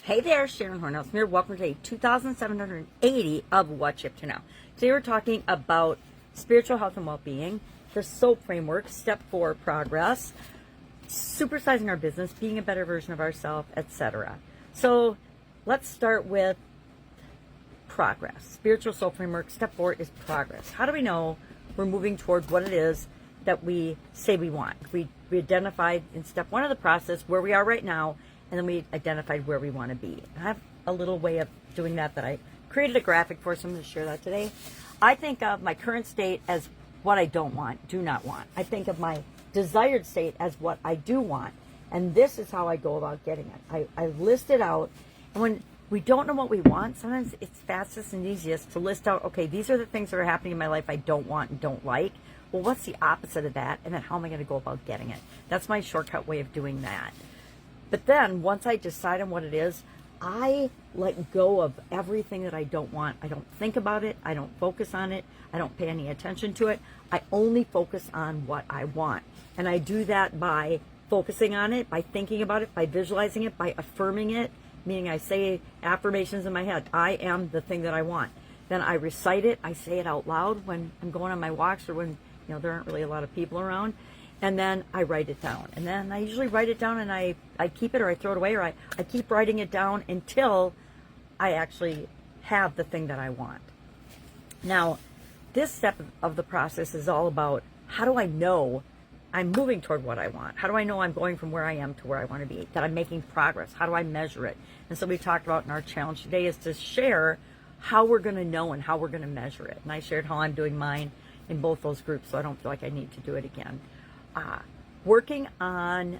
Hey there, Sharon Horne-Ellstrom here. Welcome to day 2780 of What You Have to Know. Today we're talking about spiritual health and well-being, the SOAP framework, step 4 progress, supersizing our business, being a better version of ourselves, etc. So let's start with progress. Spiritual SOAP framework, step 4 is progress. How do we know we're moving toward what it is that we say we want? We identified in step 1 of the process where we are right now, and then we identified where we want to be. I have a little way of doing that I created a graphic for, so I'm going to share that today. I think of my current state as what I don't want, do not want. I think of my desired state as what I do want. And this is how I go about getting it. I list it out. And when we don't know what we want, sometimes it's fastest and easiest to list out, okay, these are the things that are happening in my life I don't want and don't like. Well, what's the opposite of that? And then how am I going to go about getting it? That's my shortcut way of doing that. But then once I decide on what it is, I let go of everything that I don't want. I don't think about it. I don't focus on it. I don't pay any attention to it. I only focus on what I want. And I do that by focusing on it, by thinking about it, by visualizing it, by affirming it, meaning I say affirmations in my head. I am the thing that I want. Then I recite it. I say it out loud when I'm going on my walks or when there aren't really a lot of people around. And then I write it down. And then I usually write it down and I keep it or I throw it away, or I keep writing it down until I actually have the thing that I want. Now, this step of the process is all about, how do I know I'm moving toward what I want? How do I know I'm going from where I am to where I want to be? That I'm making progress? How do I measure it? And so we talked about in our challenge today is to share how we're going to know and how we're going to measure it. And I shared how I'm doing mine in both those groups, so I don't feel like I need to do it again. Working on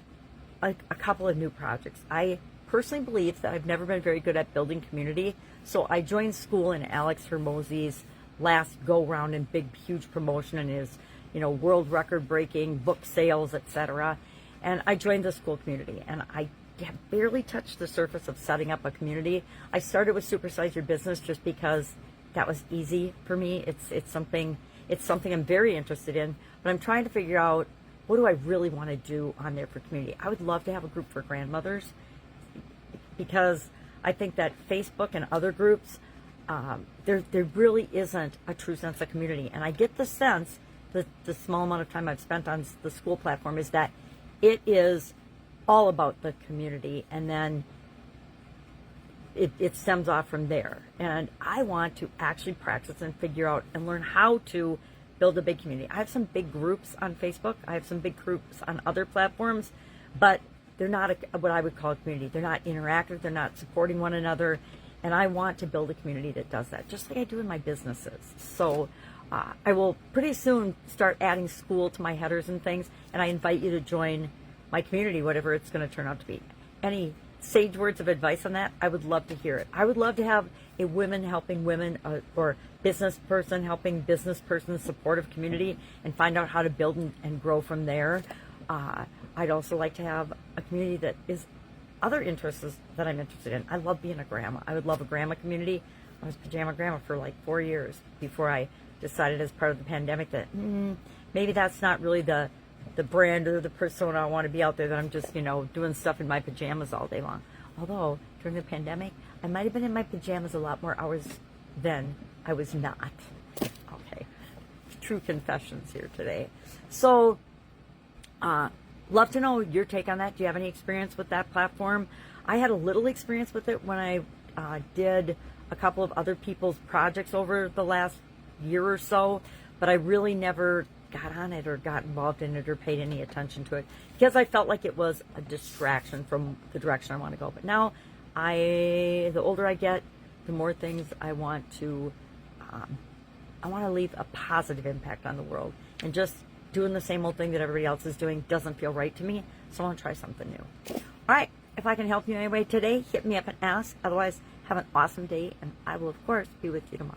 a couple of new projects. I personally believe that I've never been very good at building community, so I joined school in Alex Hermosi's last go-round and big, huge promotion and his, world record-breaking book sales, etc. And I joined the school community, and I have barely touched the surface of setting up a community. I started with Supersize Your Business just because that was easy for me. It's something I'm very interested in, but I'm trying to figure out, what do I really want to do on there for community? I would love to have a group for grandmothers, because I think that Facebook and other groups, there really isn't a true sense of community. And I get the sense that the small amount of time I've spent on the school platform is that it is all about the community, and then it stems off from there. And I want to actually practice and figure out and learn how to build a big community. I have some big groups on Facebook. I have some big groups on other platforms, but they're not what I would call a community. They're not interactive. They're not supporting one another. And I want to build a community that does that, just like I do in my businesses. So I will pretty soon start adding school to my headers and things, and I invite you to join my community, whatever it's going to turn out to be. Any sage words of advice on that? I would love to hear it. I would love to have a women helping women or business person helping business person supportive community and find out how to build and grow from there. I'd also like to have a community that is other interests that I'm interested in. I love being a grandma. I would love a grandma community. I was pajama grandma for like 4 years before I decided as part of the pandemic that maybe that's not really the brand or the persona I want to be out there, that I'm just, doing stuff in my pajamas all day long. Although, during the pandemic, I might have been in my pajamas a lot more hours than I was not. Okay. True confessions here today. So, love to know your take on that. Do you have any experience with that platform? I had a little experience with it when I did a couple of other people's projects over the last year or so, but I really never got on it or got involved in it or paid any attention to it, because I felt like it was a distraction from the direction I want to go. But now, the older I get, the more things I want to leave a positive impact on the world. And just doing the same old thing that everybody else is doing doesn't feel right to me, so I want to try something new. All right, if I can help you in any way today, hit me up and ask. Otherwise, have an awesome day, and I will, of course, be with you tomorrow.